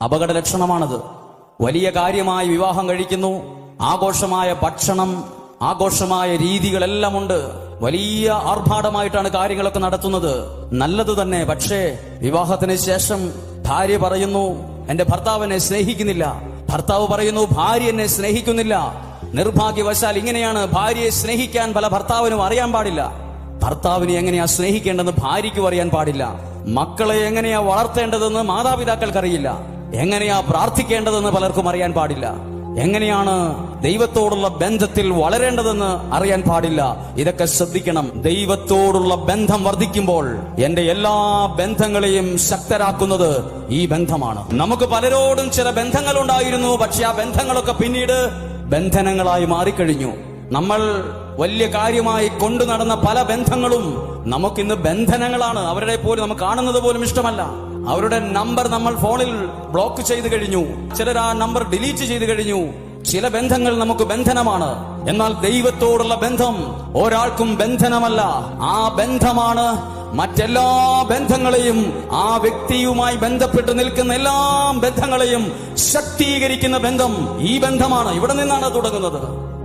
അപകട ലക്ഷണമാണത്. വലിയ കാര്യമായി വിവാഹം കഴിക്കുന്നു, ആഘോഷമായ ഭക്ഷണം, ആഘോഷമായ രീതികളെല്ലാം ഉണ്ട്, വലിയ ആർഭാടമായിട്ടാണ് കാര്യങ്ങളൊക്കെ നടത്തുന്നത്. നല്ലത് തന്നെ. പക്ഷേ വിവാഹത്തിന് ശേഷം ഭാര്യ പറയുന്നു, എന്റെ ഭർത്താവ് എന്നെ സ്നേഹിക്കുന്നില്ല. ഭർത്താവ് പറയുന്നു, ഭാര്യ എന്നെ സ്നേഹിക്കുന്നില്ല. നിർഭാഗ്യവശാൽ ഇങ്ങനെയാണ്. ഭാര്യയെ സ്നേഹിക്കാൻ പല ഭർത്താവിനും അറിയാൻ പാടില്ല. ഭർത്താവിനെ എങ്ങനെയാ സ്നേഹിക്കേണ്ടതെന്ന് ഭാര്യയ്ക്കും അറിയാൻ പാടില്ല. മക്കളെ എങ്ങനെയാ വളർത്തേണ്ടതെന്ന് മാതാപിതാക്കൾക്കറിയില്ല. എങ്ങനെയാ പ്രാർത്ഥിക്കേണ്ടതെന്ന് പലർക്കും അറിയാൻ പാടില്ല. എങ്ങനെയാണ് ദൈവത്തോടുള്ള ബന്ധത്തിൽ വളരേണ്ടതെന്ന് അറിയാൻ പാടില്ല. ഇതൊക്കെ ശ്രദ്ധിക്കണം. ദൈവത്തോടുള്ള ബന്ധം വർദ്ധിക്കുമ്പോൾ എന്റെ എല്ലാ ബന്ധങ്ങളെയും ശക്തരാക്കുന്നത് ഈ ബന്ധമാണ്. നമുക്ക് പലരോടും ചില ബന്ധങ്ങൾ ഉണ്ടായിരുന്നു, പക്ഷെ ആ ബന്ധങ്ങളൊക്കെ പിന്നീട് ബന്ധനങ്ങളായി മാറിക്കഴിഞ്ഞു. നമ്മൾ വലിയ കാര്യമായി കൊണ്ടു നടന്ന പല ബന്ധങ്ങളും നമുക്കിന്ന് ബന്ധനങ്ങളാണ്. അവരുടെ പോലും നമുക്ക് കാണുന്നത് പോലും ഇഷ്ടമല്ല. അവരുടെ നമ്പർ നമ്മൾ ഫോണിൽ ബ്ലോക്ക് ചെയ്ത് കഴിഞ്ഞു. ചിലർ ആ നമ്പർ ഡിലീറ്റ് ചെയ്ത് കഴിഞ്ഞു. ചില ബന്ധങ്ങൾ നമുക്ക് ബന്ധനമാണ്. എന്നാൽ ദൈവത്തോടുള്ള ബന്ധം ഒരാൾക്കും ബന്ധനമല്ല. ആ ബന്ധമാണ് മറ്റെല്ലാ ബന്ധങ്ങളെയും, ആ വ്യക്തിയുമായി ബന്ധപ്പെട്ട് നിൽക്കുന്ന എല്ലാ ബന്ധങ്ങളെയും ശക്തീകരിക്കുന്ന ബന്ധം ഈ ബന്ധമാണ്. ഇവിടെ നിന്നാണ് തുടങ്ങുന്നത്.